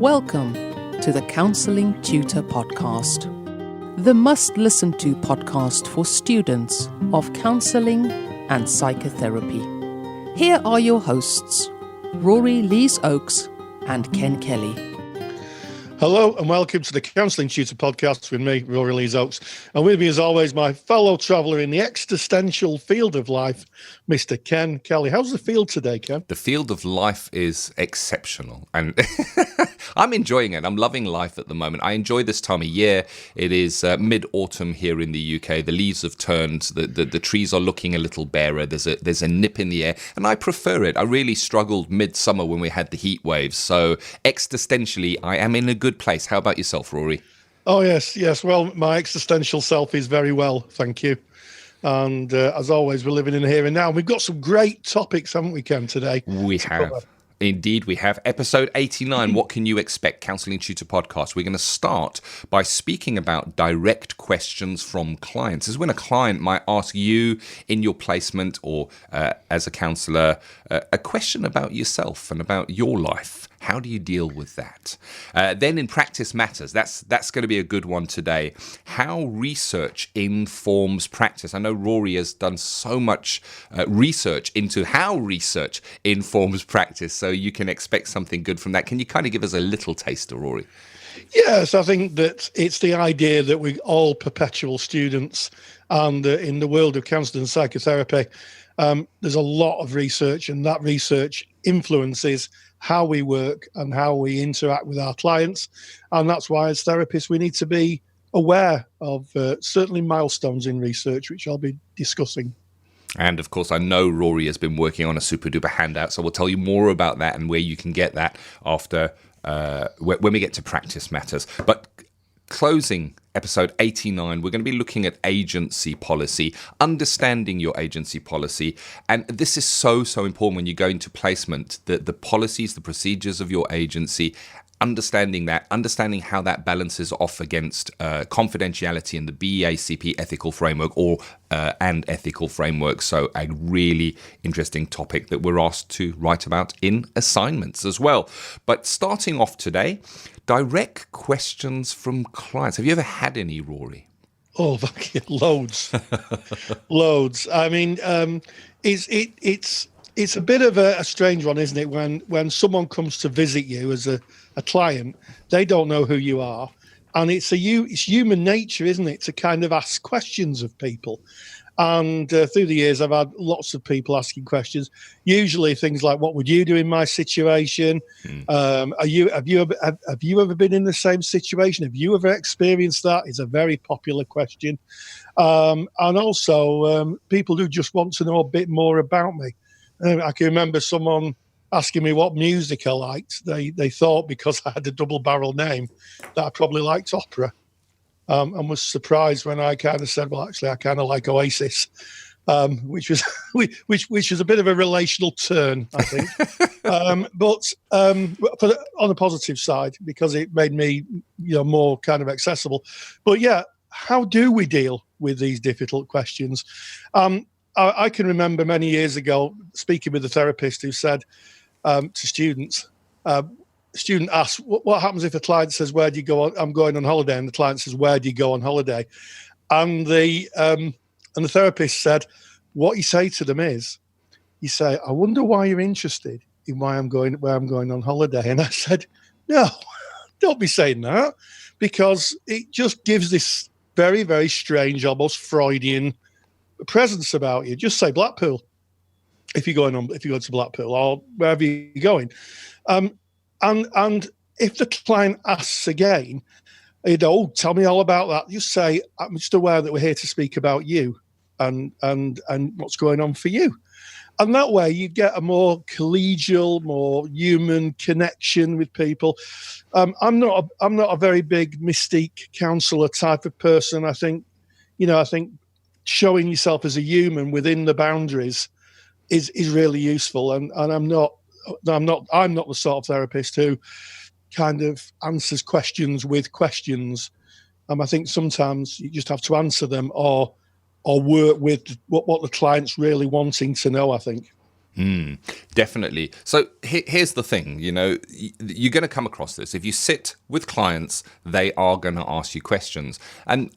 Welcome to the Counselling Tutor Podcast, the must-listen-to podcast for students of counselling and psychotherapy. Here are your hosts, Rory Lees-Oakes and Ken Kelly. Hello and welcome to the Counselling Tutor Podcast with me, Rory Lees-Oakes. And with me, as always, my fellow traveller in the existential field of life, Mr. Ken Kelly. How's the field today, Ken? The field of life is exceptional, and I'm enjoying it. I'm loving life at the moment. I enjoy this time of year. It is mid-autumn here in the UK. The leaves have turned. The trees are looking a little barer. There's a nip in the air, and I prefer it. I really struggled midsummer when we had the heat waves. So existentially, I am in a good place. How about yourself, Rory? Oh, yes. Well, my existential self is very well, thank you. And as always, we're living in the here and now. We've got some great topics, haven't we, Ken, today? We have. Indeed, we have. Episode 89, What Can You Expect? Counselling Tutor Podcast. We're going to start by speaking about direct questions from clients. This is when a client might ask you in your placement or as a counsellor a question about yourself and about your life. How do you deal with that? Then in Practice Matters, that's going to be a good one today. How research informs practice. I know Rory has done so much research into how research informs practice, so you can expect something good from that. Can you kind of give us a little taster, Rory? Yes, I think that it's the idea that we're all perpetual students, and in the world of counselling and psychotherapy, there's a lot of research, and that research influences how we work and how we interact with our clients. And that's why as therapists, we need to be aware of certainly milestones in research, which I'll be discussing. And of course, I know Rory has been working on a super duper handout, so we'll tell you more about that and where you can get that after when we get to Practice Matters. But closing episode 89, we're going to be looking at agency policy, understanding your agency policy. And this is so important when you go into placement, the policies, the procedures of your agency, understanding how that balances off against confidentiality in the BACP ethical framework and ethical framework. So a really interesting topic that we're asked to write about in assignments as well. But starting off today, direct questions from clients. Have you ever had any, Rory? Oh, loads. Loads. I mean, it's a bit of a strange one, isn't it? When someone comes to visit you as a client, they don't know who you are. And it's human nature, isn't it, to kind of ask questions of people. And through the years, I've had lots of people asking questions, usually things like, what would you do in my situation? Have you ever been in the same situation? Have you ever experienced that? Is a very popular question. And also, people do just want to know a bit more about me. I can remember someone asking me what music I liked. They thought because I had a double-barrel name that I probably liked opera. And was surprised when I kind of said, well, actually, I kind of like Oasis, which was a bit of a relational turn, I think. But on the positive side, because it made me, more kind of accessible. But yeah, how do we deal with these difficult questions? I can remember many years ago speaking with a therapist who said to students, student asks, what happens if a client says, where do you go? I'm going on holiday. And the client says, where do you go on holiday? And the therapist said, what you say to them is, you say, I wonder why you're interested in where I'm going on holiday. And I said, no, don't be saying that, because it just gives this very, very strange, almost Freudian presence about you. Just say Blackpool if you go to Blackpool or wherever you're going. And if the client asks again, tell me all about that. Just say, I'm just aware that we're here to speak about you and what's going on for you. And that way you get a more collegial, more human connection with people. I'm not a very big mystique counsellor type of person. I think showing yourself as a human within the boundaries is really useful. And I'm not the sort of therapist who kind of answers questions with questions. I think sometimes you just have to answer them or work with what the client's really wanting to know, I think. Definitely. So here's the thing, you're going to come across this. If you sit with clients, they are going to ask you questions. And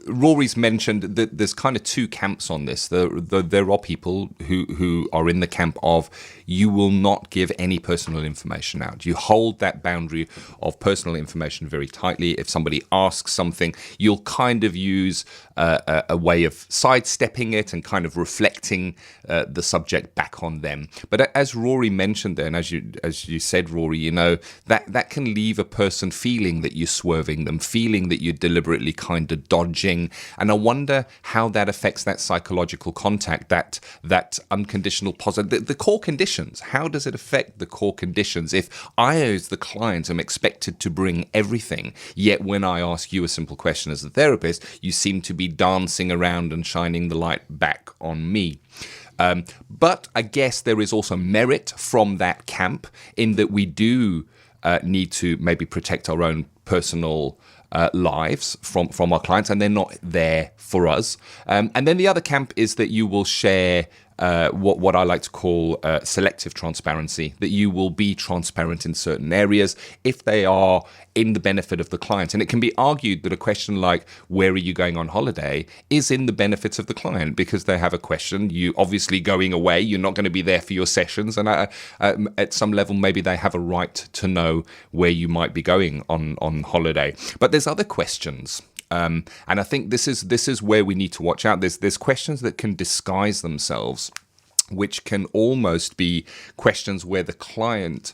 Rory's mentioned that there's kind of two camps on this. There are people who are in the camp of you will not give any personal information out. You hold that boundary of personal information very tightly. If somebody asks something, you'll kind of use a way of sidestepping it and kind of reflecting the subject back on them. But as Rory mentioned there, and as you said, Rory, that can leave a person feeling that you're swerving them, feeling that you're deliberately kind of dodging. And I wonder how that affects that psychological contact, that unconditional positive, the core conditions. How does it affect the core conditions if I, as the client, am expected to bring everything, yet when I ask you a simple question as a therapist, you seem to be dancing around and shining the light back on me? But I guess there is also merit from that camp in that we do need to maybe protect our own personal lives from our clients, and they're not there for us. And then the other camp is that you will share what I like to call selective transparency, that you will be transparent in certain areas if they are in the benefit of the client. And it can be argued that a question like, where are you going on holiday, is in the benefit of the client because they have a question. You obviously going away, you're not going to be there for your sessions. And at some level, maybe they have a right to know where you might be going on holiday. But there's other questions. And I think this is where we need to watch out. There's questions that can disguise themselves, which can almost be questions where the client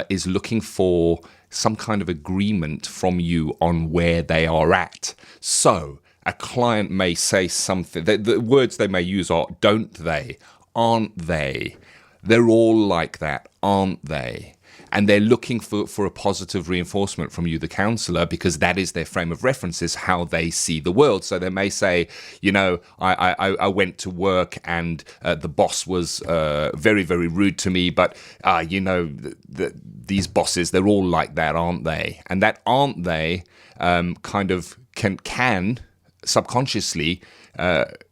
is looking for some kind of agreement from you on where they are at. So a client may say something, the words they may use are, don't they? Aren't they? They're all like that, aren't they? And they're looking for a positive reinforcement from you, the counsellor, because that is their frame of reference, is how they see the world. So they may say, I went to work and the boss was very, very rude to me, but, these bosses, they're all like that, aren't they? And that aren't they kind of can subconsciously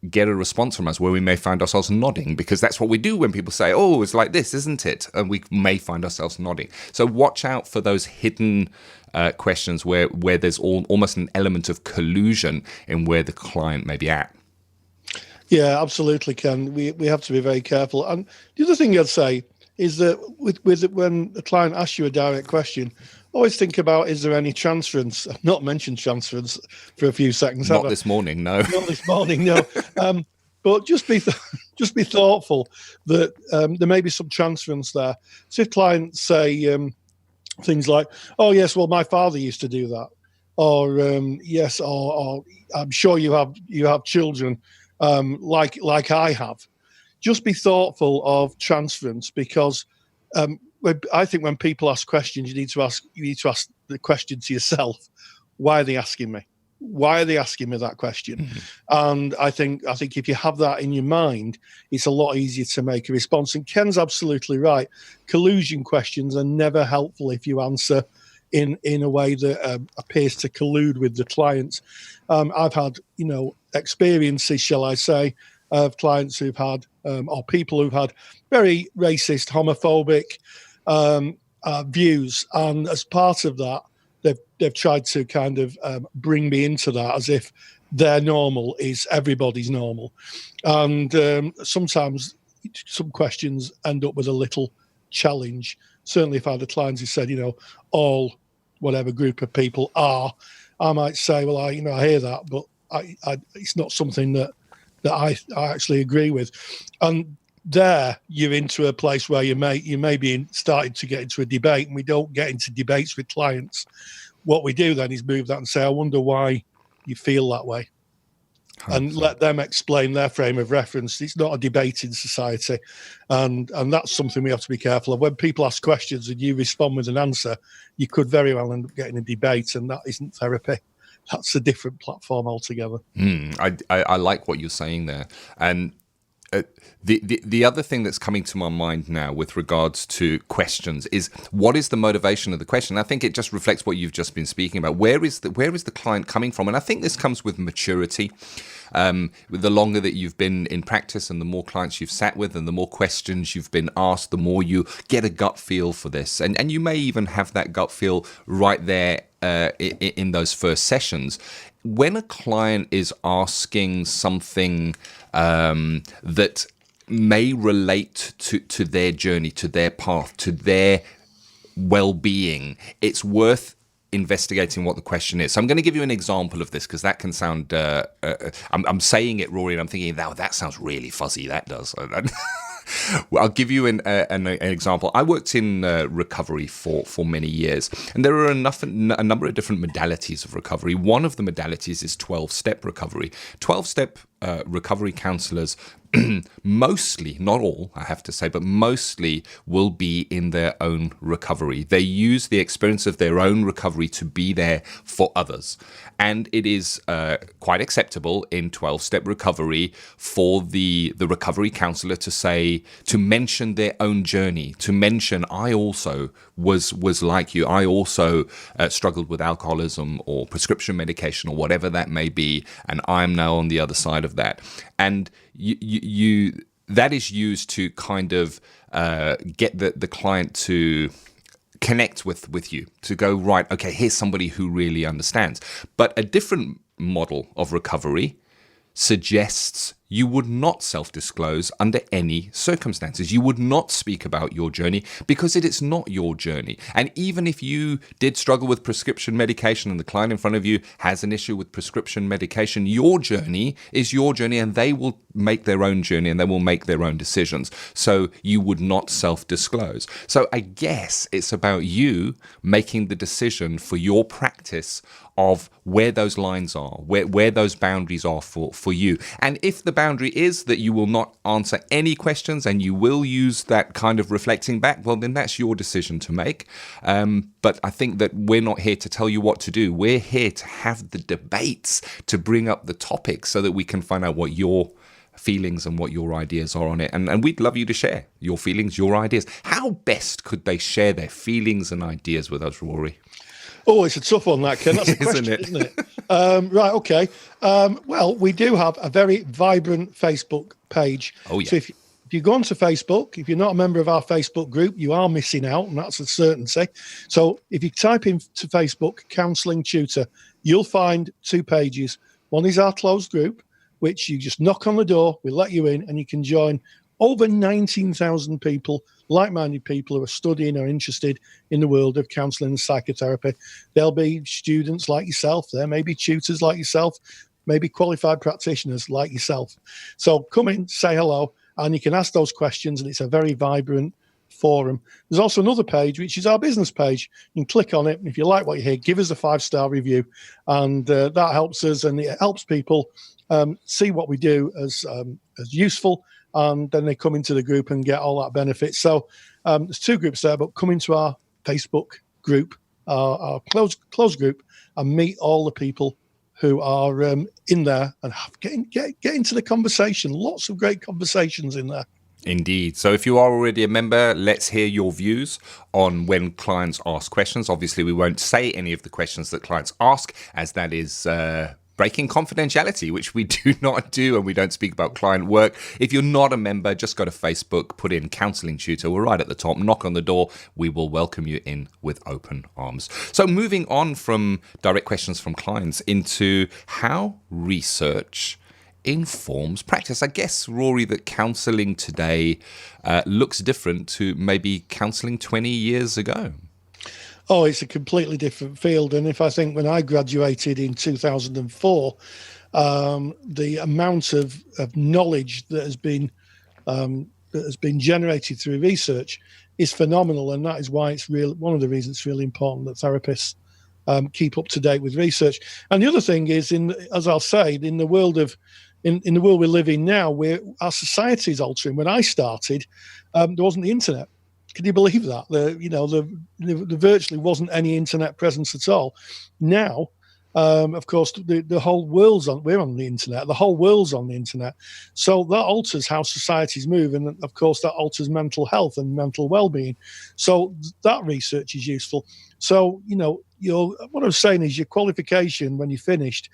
get a response from us where we may find ourselves nodding, because that's what we do when people say, oh, it's like this, isn't it? And we may find ourselves nodding. So watch out for those hidden questions where there's almost an element of collusion in where the client may be at. Yeah, absolutely, Ken. We have to be very careful. And the other thing I'd say is that with when the client asks you a direct question, always think about, is there any transference? I've not mentioned transference for a few seconds. Not this morning, no. Not this morning, no. But just be thoughtful that there may be some transference there. So if clients say things like, oh, yes, well, my father used to do that. Or yes, or I'm sure you have children like I have. Just be thoughtful of transference, because I think when people ask questions, you need to ask the question to yourself: why are they asking me? Why are they asking me that question? Mm-hmm. And I think if you have that in your mind, it's a lot easier to make a response. And Ken's absolutely right. Collusion questions are never helpful if you answer in a way that appears to collude with the client. I've had experiences, shall I say, of clients who've had or people who've had very racist, homophobic views, and as part of that, they've tried to kind of bring me into that as if their normal is everybody's normal, and sometimes some questions end up with a little challenge. Certainly, if I had a client who said, all whatever group of people are, I might say, well, I hear that, but it's not something that I actually agree with. And there you're into a place where you may be starting to get into a debate, and we don't get into debates with clients. What we do then is move that and say, I wonder why you feel that way. 100%. And let them explain their frame of reference. It's not a debating society. And that's something we have to be careful of. When people ask questions and you respond with an answer, you could very well end up getting a debate, and that isn't therapy. That's a different platform altogether. I like what you're saying there. And The other thing that's coming to my mind now with regards to questions is, what is the motivation of the question? I think it just reflects what you've just been speaking about. Where is the client coming from? And I think this comes with maturity. The longer that you've been in practice and the more clients you've sat with and the more questions you've been asked, the more you get a gut feel for this. And you may even have that gut feel right there in those first sessions. When a client is asking something that may relate to their journey, to their path, to their well-being, it's worth investigating what the question is. So I'm going to give you an example of this, because that can sound I'm saying it, Rory, and I'm thinking, that sounds really fuzzy. That does. Well, I'll give you an example. I worked in recovery for many years, and there are a number of different modalities of recovery. One of the modalities is 12-step recovery. 12-step recovery counselors mostly, not all, I have to say, but mostly will be in their own recovery. They use the experience of their own recovery to be there for others. And it is quite acceptable in 12-step recovery for the recovery counselor to mention their own journey, to mention, I also was like you. I also struggled with alcoholism or prescription medication or whatever that may be, and I'm now on the other side of that. And you that is used to kind of get the client to connect with you, to go, right, okay, here's somebody who really understands. But a different model of recovery suggests you would not self-disclose under any circumstances. You would not speak about your journey because it is not your journey. And even if you did struggle with prescription medication and the client in front of you has an issue with prescription medication, your journey is your journey, and they will make their own journey and they will make their own decisions. So you would not self-disclose. So I guess it's about you making the decision for your practice of where those lines are, where those boundaries are for you. And if the boundary is that you will not answer any questions and you will use that kind of reflecting back, well, then that's your decision to make. But I think that we're not here to tell you what to do. We're here to have the debates, to bring up the topics so that we can find out what your feelings and what your ideas are on it. And we'd love you to share your feelings, your ideas. How best could they share their feelings and ideas with us, Rory? Oh, it's a tough one, that, Ken. That's a question, isn't it? Right, okay. Well, we do have a very vibrant Facebook page. Oh, yeah. So if you go onto Facebook, if you're not a member of our Facebook group, you are missing out, and that's a certainty. So if you type into Facebook, Counselling Tutor, you'll find two pages. One is our closed group, which you just knock on the door, we let you in, and you can join over 19,000 people, like-minded people who are studying or interested in the world of counselling and psychotherapy. There'll be students like yourself there, maybe tutors like yourself, maybe qualified practitioners like yourself. So come in, say hello, and you can ask those questions, and it's a very vibrant forum. There's also another page, which is our business page. You can click on it, and if you like what you hear, give us a 5-star review, and that helps us, and it helps people see what we do as useful, and then they come into the group and get all that benefit. So there's two groups there, but come into our Facebook group, our closed group, and meet all the people who are in there, and get into the conversation. Lots of great conversations in there. Indeed. So if you are already a member, let's hear your views on when clients ask questions. Obviously, we won't say any of the questions that clients ask, as that is breaking confidentiality, which we do not do, and we don't speak about client work. If you're not a member, just go to Facebook, put in Counselling Tutor. We're right at the top. Knock on the door. We will welcome you in with open arms. So moving on from direct questions from clients into how research informs practice. I guess, Rory, that counselling today looks different to maybe counselling 20 years ago. Oh, it's a completely different field. And if I think when I graduated in 2004, the amount of knowledge that has been generated through research is phenomenal. And that is why it's one of the reasons it's really important that therapists keep up to date with research. And the other thing is, as I'll say, in the world we live in now, where our society is altering. When I started, there wasn't the internet. Can you believe that? There virtually wasn't any internet presence at all. Now, Of course, the whole we're on the internet. The whole world's on the internet. So that alters how societies move. And of course, that alters mental health and mental well-being. So that research is useful. So, what I'm saying is your qualification when you're finished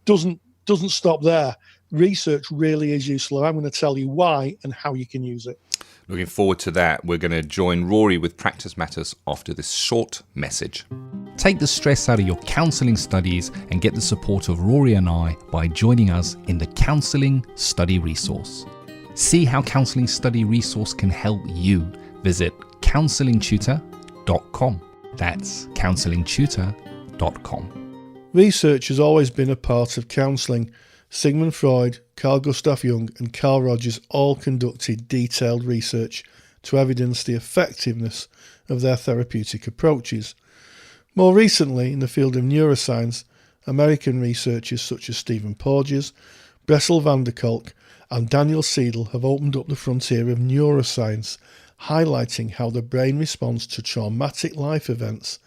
doesn't stop there. Research really is useful. I'm going to tell you why and how you can use it. Looking forward to that. We're going to join Rory with Practice Matters after this short message. Take the stress out of your counselling studies and get the support of Rory and I by joining us in the Counselling Study Resource. See how Counselling Study Resource can help you. Visit counsellingtutor.com. That's counsellingtutor.com. Research has always been a part of counselling. Sigmund Freud, Carl Gustav Jung and Carl Rogers all conducted detailed research to evidence the effectiveness of their therapeutic approaches. More recently, in the field of neuroscience, American researchers such as Stephen Porges, Bessel van der Kolk and Daniel Seidel have opened up the frontier of neuroscience, highlighting how the brain responds to traumatic life events.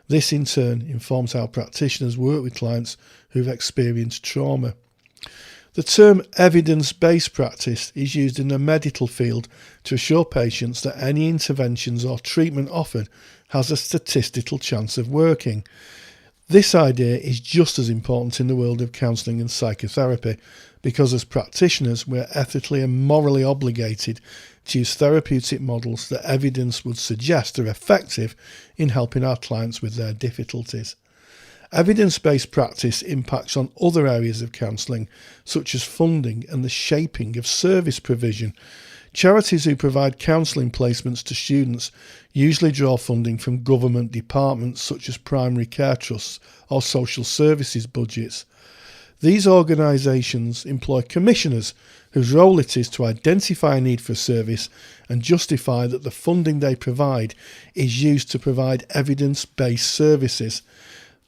This in turn informs how practitioners work with clients who've experienced trauma. The term evidence-based practice is used in the medical field to assure patients that any interventions or treatment offered has a statistical chance of working. This idea is just as important in the world of counselling and psychotherapy because as practitioners we're ethically and morally obligated to use therapeutic models that evidence would suggest are effective in helping our clients with their difficulties. Evidence-based practice impacts on other areas of counselling, such as funding and the shaping of service provision. Charities who provide counselling placements to students usually draw funding from government departments such as primary care trusts or social services budgets. These organisations employ commissioners whose role it is to identify a need for a service and justify that the funding they provide is used to provide evidence-based services.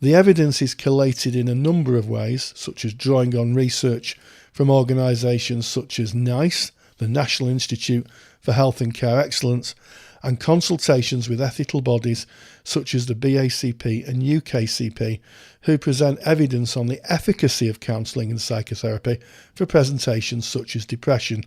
The evidence is collated in a number of ways, such as drawing on research from organisations such as NICE, the National Institute for Health and Care Excellence, and consultations with ethical bodies such as the BACP and UKCP, who present evidence on the efficacy of counselling and psychotherapy for presentations such as depression.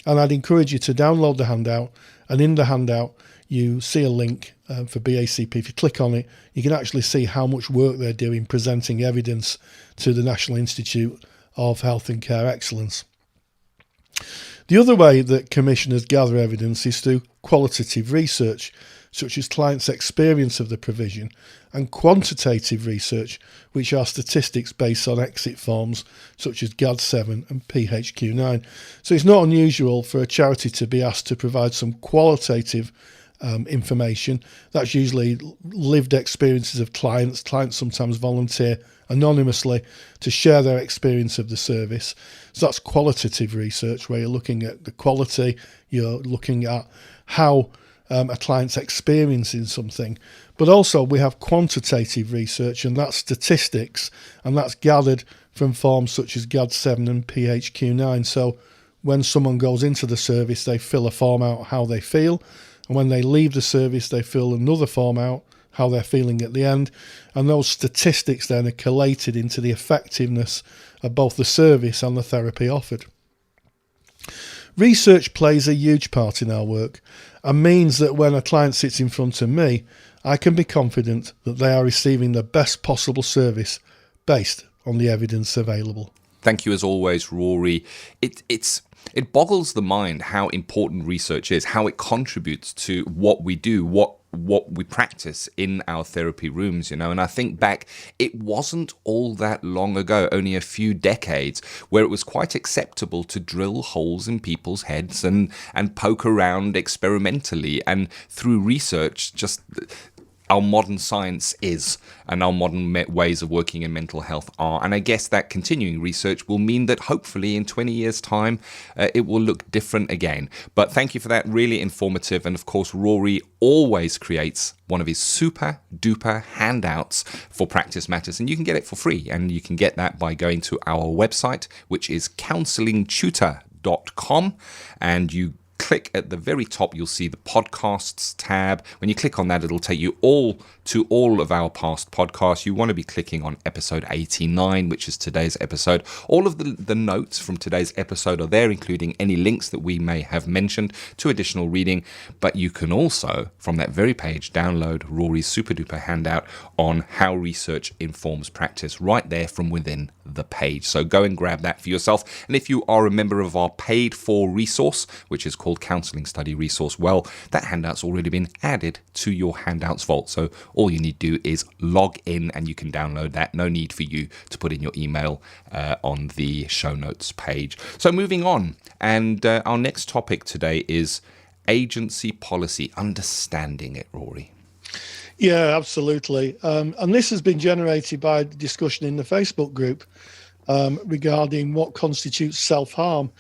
And I'd encourage you to download the handout, and in the handout you see a link for BACP. If you click on it, you can actually see how much work they're doing presenting evidence to the National Institute of Health and Care Excellence. The other way that commissioners gather evidence is through qualitative research, such as clients' experience of the provision, and quantitative research, which are statistics based on exit forms such as GAD-7 and PHQ-9. So it's not unusual for a charity to be asked to provide some qualitative information. That's usually lived experiences of clients. Clients sometimes volunteer anonymously to share their experience of the service. So that's qualitative research, where you're looking at the quality, you're looking at how a client's experiencing something. But also we have quantitative research, and that's statistics, and that's gathered from forms such as GAD-7 and PHQ-9. So when someone goes into the service, they fill a form out how they feel, and when they leave the service, they fill another form out how they're feeling at the end, and those statistics then are collated into the effectiveness of both the service and the therapy offered. Research plays a huge part in our work and means that when a client sits in front of me, I can be confident that they are receiving the best possible service based on the evidence available. Thank you as always, Rory. It boggles the mind how important research is, how it contributes to what we do, what we practice in our therapy rooms, and I think back, it wasn't all that long ago, only a few decades, where it was quite acceptable to drill holes in people's heads and poke around experimentally, and through research, just our modern science is, and our modern ways of working in mental health are. And I guess that continuing research will mean that hopefully in 20 years' time, it will look different again. But thank you for that, really informative. And of course, Rory always creates one of his super duper handouts for Practice Matters, and you can get it for free. And you can get that by going to our website, which is counsellingtutor.com, and you click at the very top, you'll see the podcasts tab. When you click on that, it'll take you all to all of our past podcasts, you want to be clicking on episode 89, which is today's episode. All of the notes from today's episode are there, including any links that we may have mentioned to additional reading. But you can also, from that very page, download Rory's super duper handout on how research informs practice right there from within the page. So go and grab that for yourself. And if you are a member of our paid for resource, which is called Counselling Study Resource, well, that handout's already been added to your handouts vault. So all you need to do is log in and you can download that. No need for you to put in your email on the show notes page. So moving on, and our next topic today is agency policy, understanding it, Rory. Yeah, absolutely. And this has been generated by the discussion in the Facebook group regarding what constitutes self-harm.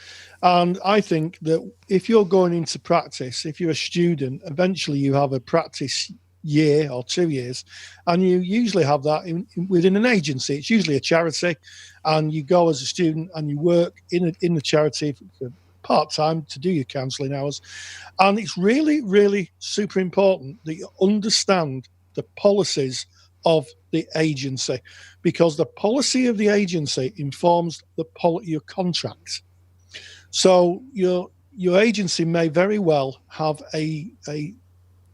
And I think that if you're going into practice, if you're a student, eventually you have a practice year or 2 years, and you usually have that within an agency. It's usually a charity, and you go as a student and you work in the charity for part-time to do your counselling hours. And it's really, really super important that you understand the policies of the agency, because the policy of the agency informs your contract. So your agency may very well have a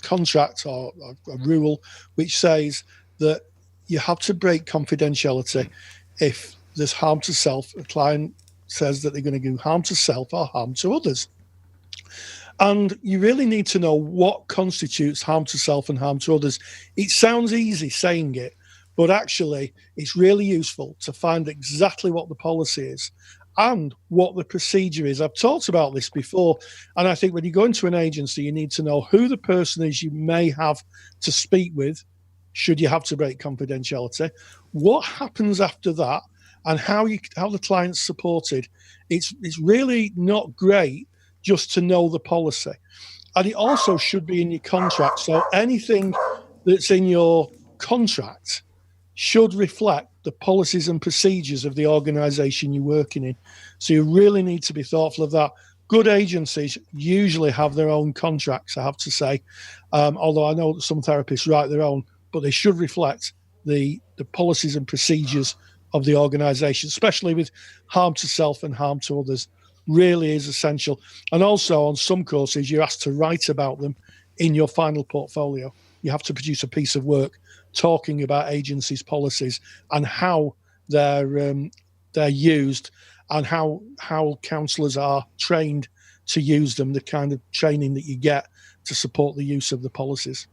contract or a rule which says that you have to break confidentiality if there's harm to self. A client says that they're going to do harm to self or harm to others. And you really need to know what constitutes harm to self and harm to others. It sounds easy saying it, but actually it's really useful to find exactly what the policy is and what the procedure is. I've talked about this before, and I think when you go into an agency, you need to know who the person is you may have to speak with, should you have to break confidentiality, what happens after that, and how the client's supported. It's really not great just to know the policy. And it also should be in your contract. So anything that's in your contract should reflect the policies and procedures of the organisation you're working in. So you really need to be thoughtful of that. Good agencies usually have their own contracts, I have to say, although I know that some therapists write their own, but they should reflect the policies and procedures of the organisation, especially with harm to self and harm to others. Really is essential. And also on some courses, you're asked to write about them in your final portfolio. You have to produce a piece of work talking about agencies' policies and how they're used, and how counsellors are trained to use them, the kind of training that you get to support the use of the policies.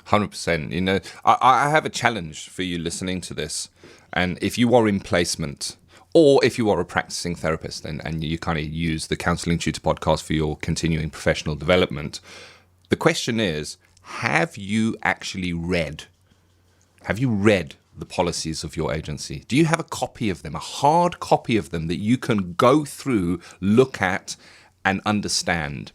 100%. You know, I have a challenge for you listening to this. And if you are in placement, or if you are a practicing therapist and you kind of use the Counselling Tutor Podcast for your continuing professional development, the question is, have you actually read the policies of your agency? Do you have a copy of them, a hard copy of them that you can go through, look at, and understand?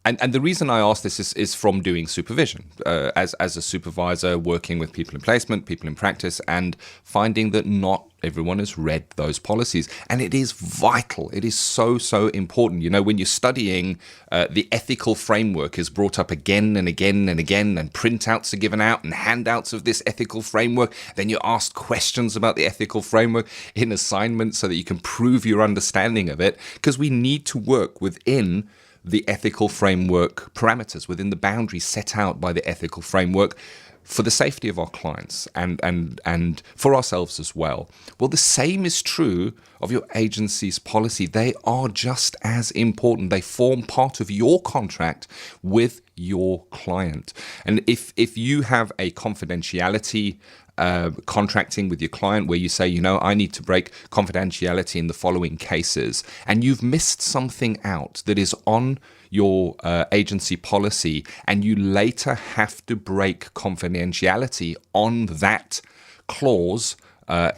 And the reason I ask this is from doing supervision, as a supervisor, working with people in placement, people in practice, and finding that not everyone has read those policies. And it is vital. It is so, so important. You know, when you're studying, the ethical framework is brought up again and again and again, and printouts are given out and handouts of this ethical framework. Then you're asked questions about the ethical framework in assignments so that you can prove your understanding of it, because we need to work within the ethical framework parameters, within the boundaries set out by the ethical framework, for the safety of our clients and for ourselves as well. Well, the same is true of your agency's policy. They are just as important. They form part of your contract with your client. And if you have a confidentiality contracting with your client where you say, you know, I need to break confidentiality in the following cases, and you've missed something out that is on your agency policy, and you later have to break confidentiality on that clause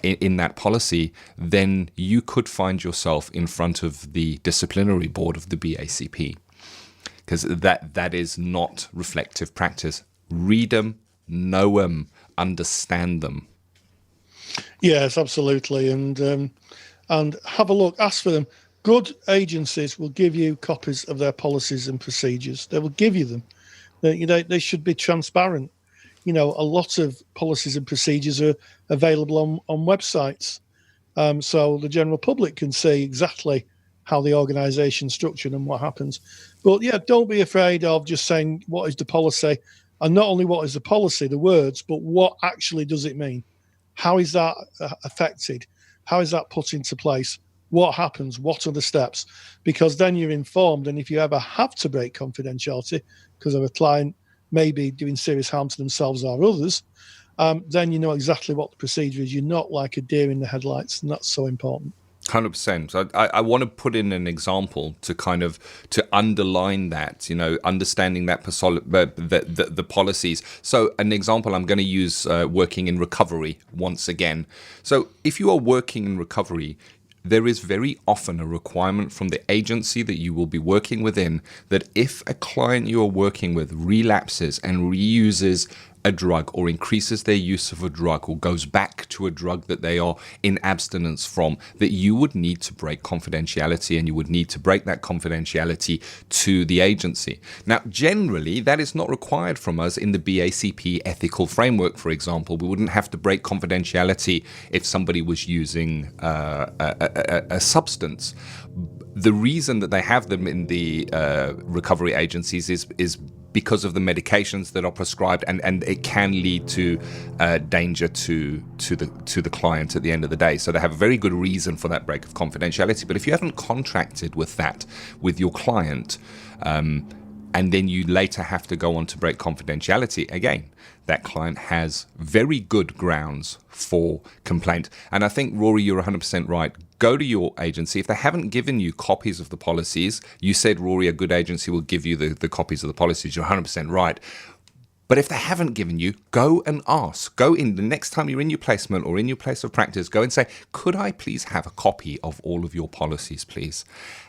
in that policy, then you could find yourself in front of the disciplinary board of the BACP, because that is not reflective practice. Read them, know them, understand them. Yes, absolutely. And have a look, ask for them. Good agencies will give you copies of their policies and procedures. They will give you them. They should be transparent. a lot of policies and procedures are available on websites. So the general public can see exactly how the organisation's structured and what happens. But yeah, don't be afraid of just saying, what is the policy? And not only what is the policy, the words, but what actually does it mean? How is that affected? How is that put into place? What happens? What are the steps? Because then you're informed. And if you ever have to break confidentiality because of a client maybe doing serious harm to themselves or others, then you know exactly what the procedure is. You're not like a deer in the headlights, and that's so important. 100%. So I want to put in an example to underline that, understanding that the policies. So an example, I'm going to use working in recovery once again. So if you are working in recovery, there is very often a requirement from the agency that you will be working within that if a client you are working with relapses and reuses a drug or increases their use of a drug or goes back to a drug that they are in abstinence from, that you would need to break confidentiality, and you would need to break that confidentiality to the agency. Now, generally, that is not required from us in the BACP ethical framework, for example. We wouldn't have to break confidentiality if somebody was using a substance. The reason that they have them in the recovery agencies is because of the medications that are prescribed, and it can lead to danger to the client at the end of the day. So they have a very good reason for that break of confidentiality. But if you haven't contracted with your client, and then you later have to go on to break confidentiality, again, that client has very good grounds for complaint. And I think, Rory, you're 100% right. Go to your agency. If they haven't given you copies of the policies, you said, Rory, a good agency will give you the copies of the policies. You're 100% right. But if they haven't given you, go and ask. Go in the next time you're in your placement or in your place of practice, go and say, could I please have a copy of all of your policies, please?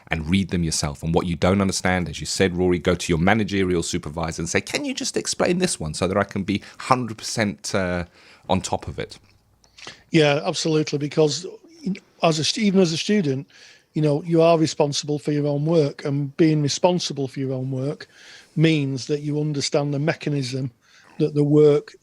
And read them yourself. And what you don't understand, as you said, Rory, go to your managerial supervisor and say, can you just explain this one so that I can be 100% on top of it? Yeah, absolutely. Because even as a student, you are responsible for your own work, and being responsible for your own work means that you understand the mechanism that the work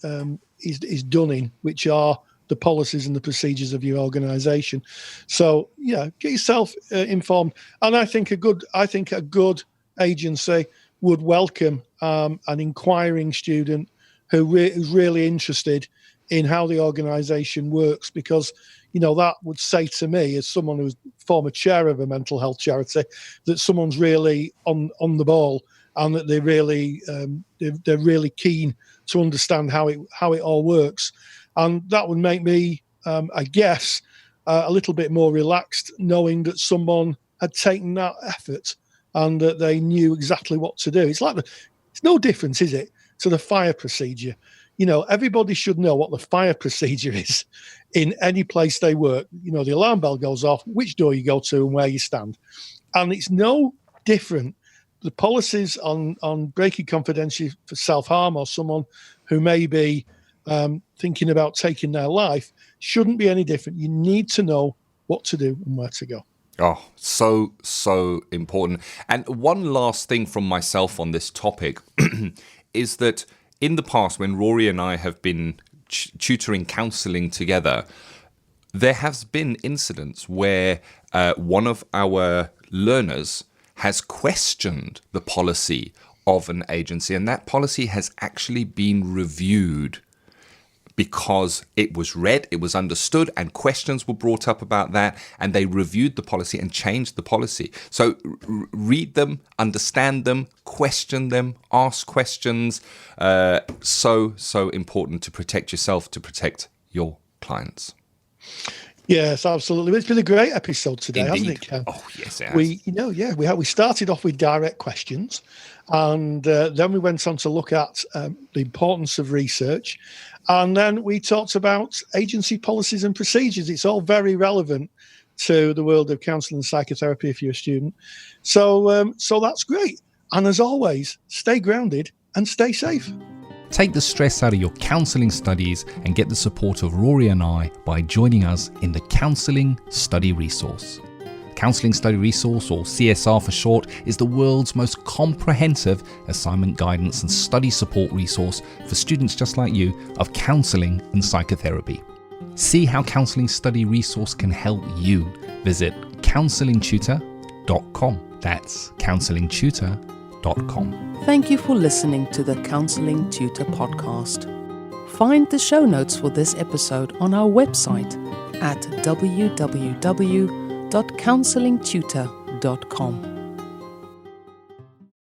is done in, which are the policies and the procedures of your organisation. So yeah, get yourself informed. And I think a good agency would welcome an inquiring student who's really interested in how the organisation works, because that would say to me, as someone who's former chair of a mental health charity, that someone's really on the ball, and that they're really keen to understand how it all works. And that would make me, I guess, a little bit more relaxed, knowing that someone had taken that effort and that they knew exactly what to do. It's no difference, is it, to the fire procedure? Everybody should know what the fire procedure is in any place they work. The alarm bell goes off, which door you go to and where you stand. And it's no different. The policies on breaking confidentiality for self-harm, or someone who may be thinking about taking their life, shouldn't be any different. You need to know what to do and where to go. Oh, so important. And one last thing from myself on this topic is that in the past, when Rory and I have been tutoring counselling together, there has been incidents where one of our learners has questioned the policy of an agency, and that policy has actually been reviewed because it was read, it was understood, and questions were brought up about that, and they reviewed the policy and changed the policy. So read them, understand them, question them, ask questions. So important to protect yourself, to protect your clients. Yes, absolutely. It's been a great episode today, Indeed. Hasn't it, Ken? Oh, yes, it has. We started off with direct questions, and then we went on to look at the importance of research, and then we talked about agency policies and procedures. It's all very relevant to the world of counselling and psychotherapy if you're a student. So that's great. And as always, stay grounded and stay safe. Take the stress out of your counselling studies and get the support of Rory and I by joining us in the Counselling Study Resource. Counselling Study Resource, or CSR for short, is the world's most comprehensive assignment guidance and study support resource for students just like you of counselling and psychotherapy. See how Counselling Study Resource can help you. Visit counsellingtutor.com. That's counsellingtutor.com. Thank you for listening to the Counselling Tutor Podcast. Find the show notes for this episode on our website at www.counsellingtutor.com.